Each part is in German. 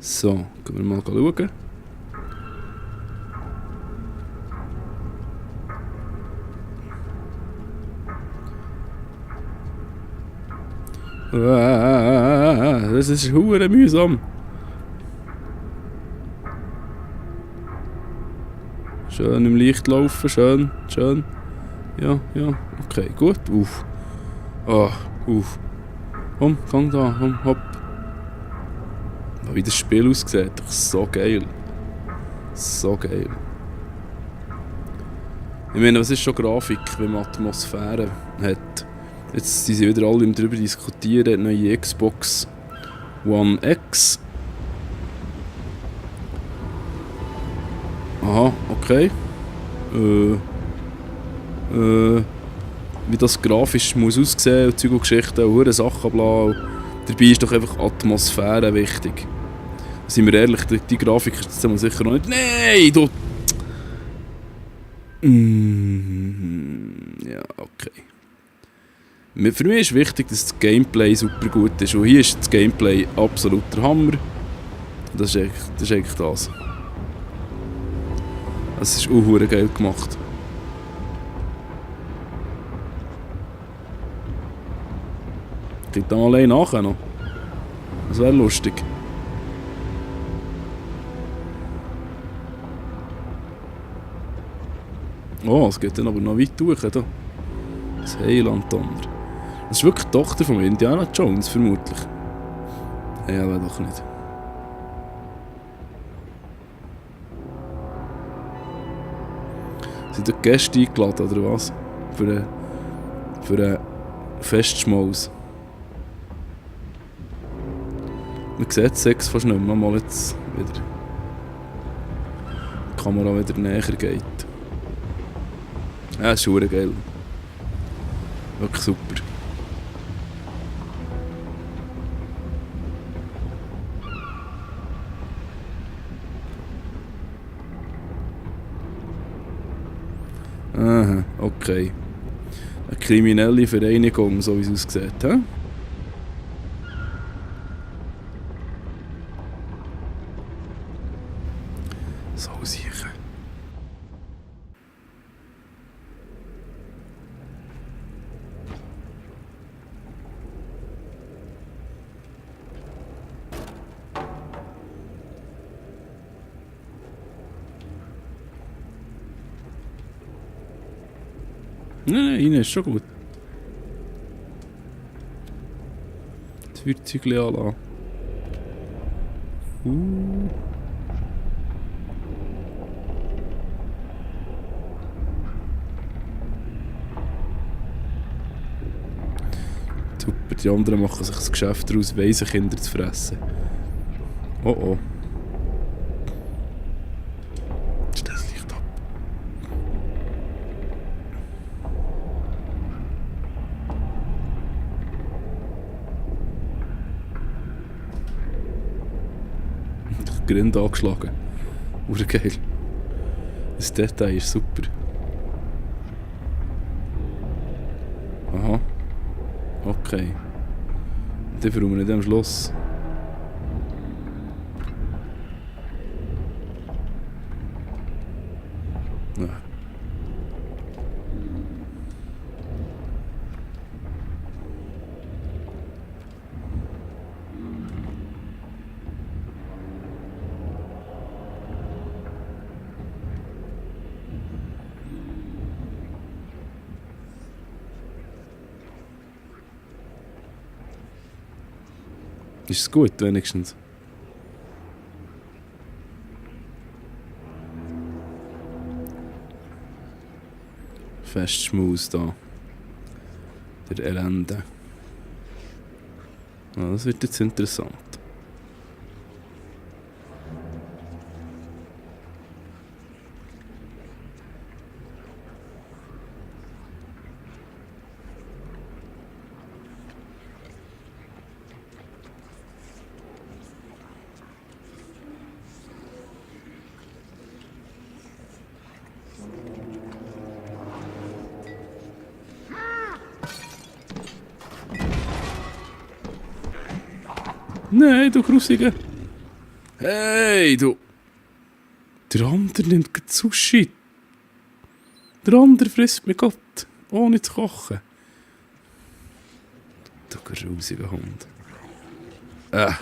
So, können wir mal schauen. Das ist hure mühsam. Schön im Licht laufen, schön, schön. Ja, ja, okay, gut. Uff. Ah, uff. Komm, fang da, komm, hopp. Wie das Spiel aussieht, doch so geil. So geil. Ich meine, was ist schon Grafik, wenn man Atmosphäre hat? Jetzt sind sie wieder alle darüber diskutieren, neue Xbox One X. Aha, okay. Wie das grafisch muss aussehen und Zeug und Geschichten und hure Sachen bla. Dabei ist doch einfach Atmosphäre wichtig. Seien wir ehrlich, die Grafik ist jetzt sicher noch nicht... Nein, du... Ja, okay. Für mich ist wichtig, dass das Gameplay super gut ist. Und hier ist das Gameplay absolut der Hammer. Das ist eigentlich das. Es ist auch geil gemacht. Geht da mal allein nachher noch. Das wäre lustig. Oh, es geht dann aber noch weit durch. Da. Das Heiland Donner. Das ist wirklich die Tochter von Indiana Jones, vermutlich. Ja, aber doch nicht. Sind da Gäste eingeladen, oder was? Für einen Festschmaus. Man sieht Sex fast nicht mehr, mal jetzt wieder die Kamera wieder näher geht. Ja, das ist verdammt geil. Wirklich super. Aha, okay. Eine kriminelle Vereinigung, so wie es aussieht, hä? So sicher. Nein, rein ist schon gut. Das Feuerzeug anlassen. Super, die anderen machen sich das Geschäft daraus, Waisenkinder zu fressen. Oh oh. Stell das Licht ab. Grind angeschlagen. Urgeil. Das Detail ist super. Aha. Okay. Dann fahren wir nicht am Schloss. Ja. Ist es gut, wenigstens? Festschmaus da. Der Elende. Ah, das wird jetzt interessant. Nein, du Grusige. Hey, du! Der andere nimmt gerade Sushi. Der andere frisst mir Gott, ohne zu kochen. Du grusiger Hund. Der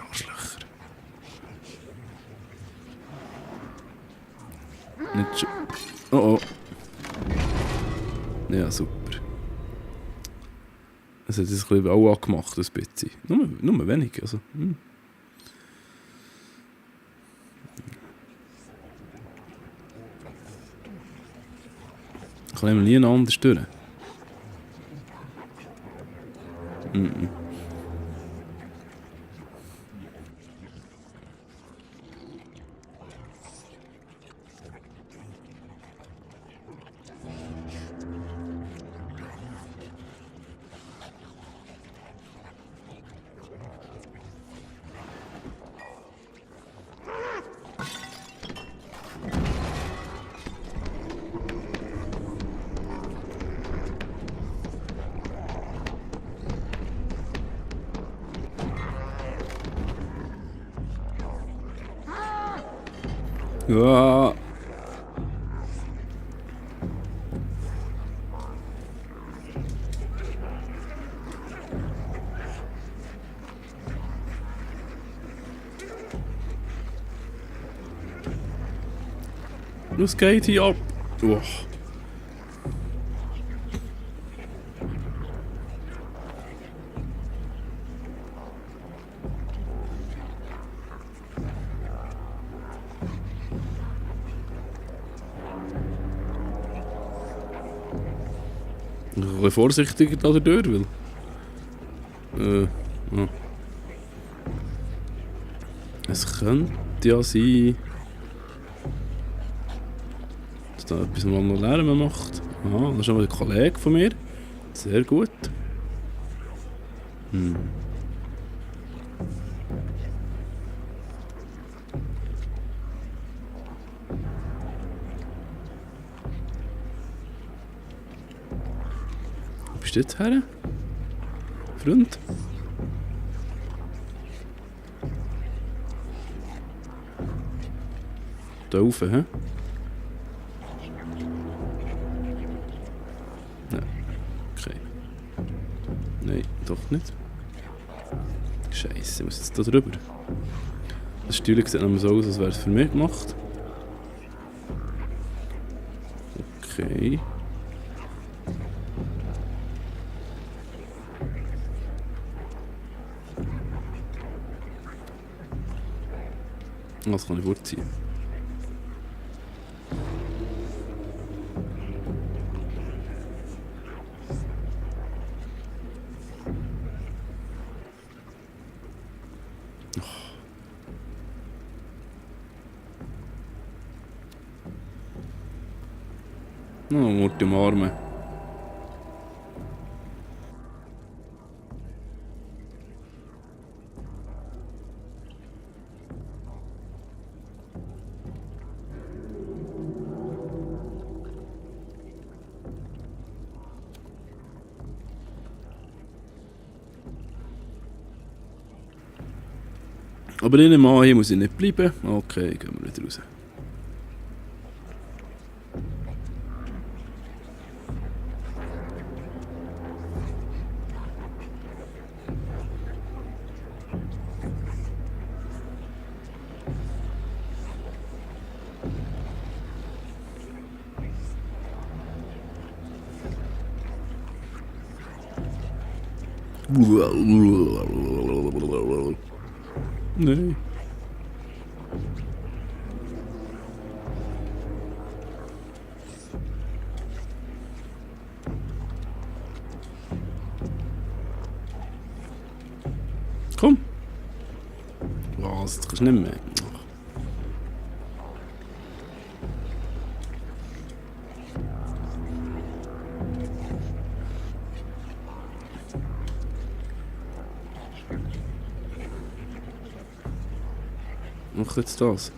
Arschlöcher. Nicht schon. Oh oh. Ja, super. Es hat es ein bisschen auch angemacht, ein bisschen. Nur wenig, also. Ich kann nie anders durch. Ja. Was geht hier ab? Oh. Ich bin ein bisschen vorsichtiger da durch, weil... ja. Es könnte ja sein... dass da etwas mal noch Lärm macht. Aha, das ist aber ein Kollege von mir. Sehr gut. Wo bist du jetzt her? Freund? Da rauf, hä? Nein. Okay. Nein, doch nicht. Scheiße, muss jetzt da drüber? Das Stühle sieht nämlich so aus, als wäre es für mich gemacht. Okay. Das kann ich vorziehen. Oh, Mord im Arme. Aber in dem Mann hier muss ich nicht bleiben. Okay, gehen wir wieder raus. Nee. Komm. Was, das kannst du nicht mehr. Mach jetzt das.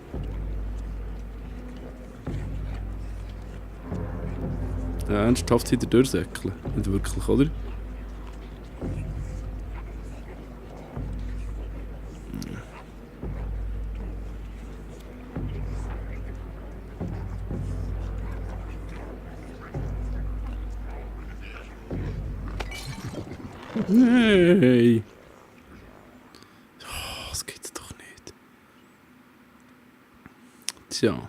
Ja, ernsthaft hinter durchsäckeln. Nicht wirklich, oder? Hey! Oh, das gibt's doch nicht. Tja.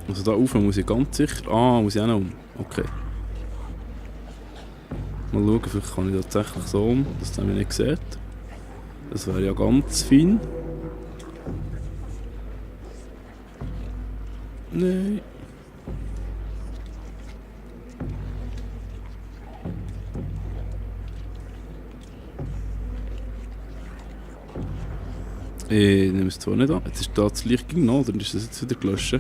Also da rauf muss ich ganz sicher... Ah, muss ich auch noch um. Okay. Mal schauen, vielleicht kann ich tatsächlich so um, dass der mich nicht sieht. Das wäre ja ganz fein. Nein. Ich nehme es zwar nicht an. Jetzt ist da das Licht noch, oder ist das jetzt wieder gelöscht?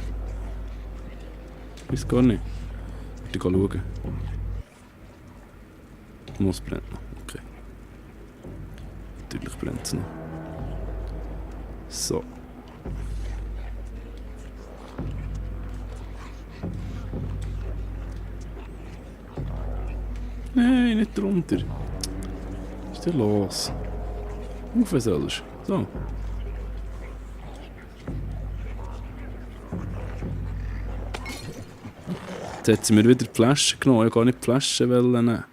Ich weiß gar nicht. Ich gehe schauen. Es brennt noch. Okay. Natürlich brennt es noch. So. Nein, nicht drunter. Was ist denn los? Rauf sollst du. So. Jetzt hat sie mir wieder die Flasche genommen. Ich wollte gar nicht die Flasche nehmen.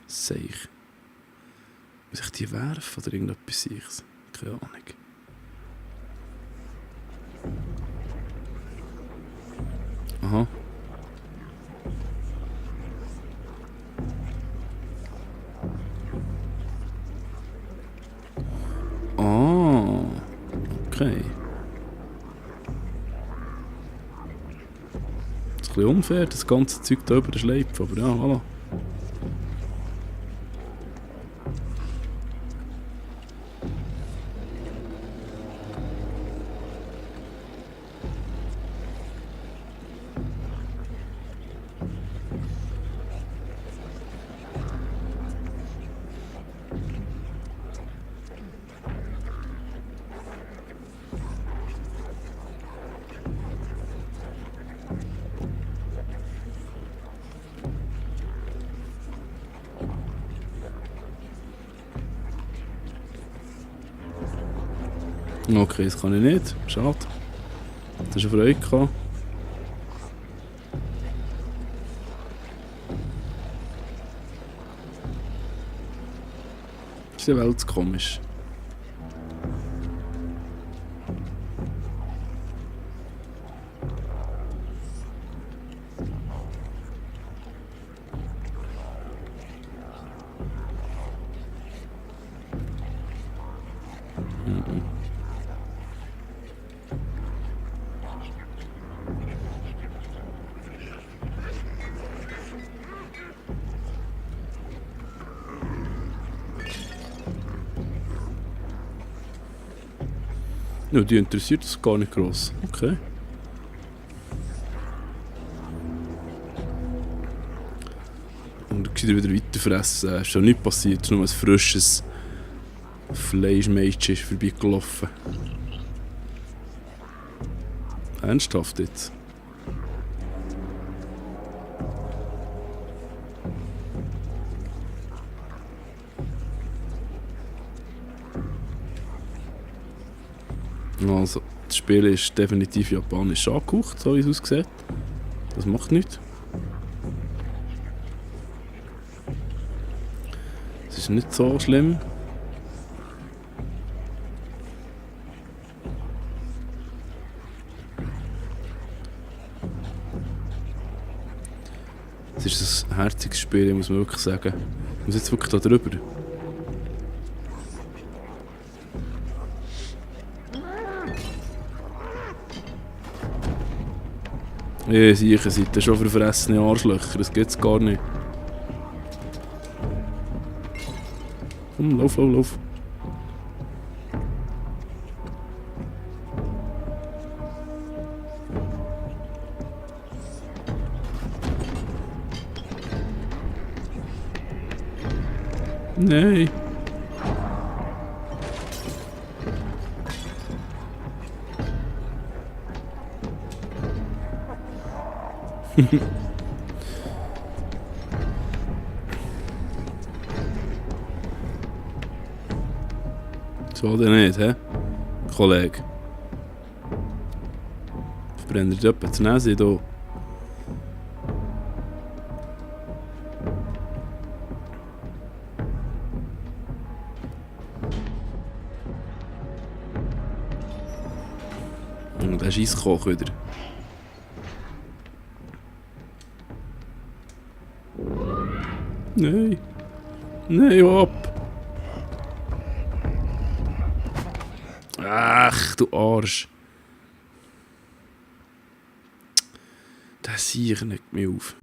Seich. Muss ich die werfen oder irgendetwas Seichs? Keine Ahnung. Aha. Ah. Okay. Das ist ein bisschen unfair, das ganze Zeug da über den Schleif, aber ja, voilà. Okay, das kann ich nicht. Schade. Das ist eine Freude gehabt. Ist die Welt komisch. Ja, die interessiert es gar nicht gross. Okay. Und dann wieder weiter fressen. Ist schon nichts passiert, es ist nur ein frisches Fleischmädchen vorbeigelaufen. Ernsthaft jetzt? Also, das Spiel ist definitiv japanisch angehaucht, so wie es aussieht. Das macht nichts. Es ist nicht so schlimm. Es ist ein herziges Spiel, muss man wirklich sagen. Ich muss jetzt wirklich da drüber. Ja, sicher seid ihr schon verfressene Arschlöcher, das geht's gar nicht. Komm, lauf, lauf, lauf. Nein. So denn nicht, hä? Kollege. Ich brenne dir etwa die Nase hier. Und der Scheisskoch wieder. Nein. Nein, ab. Ach, du Arsch. Der Sieg nicht mich auf.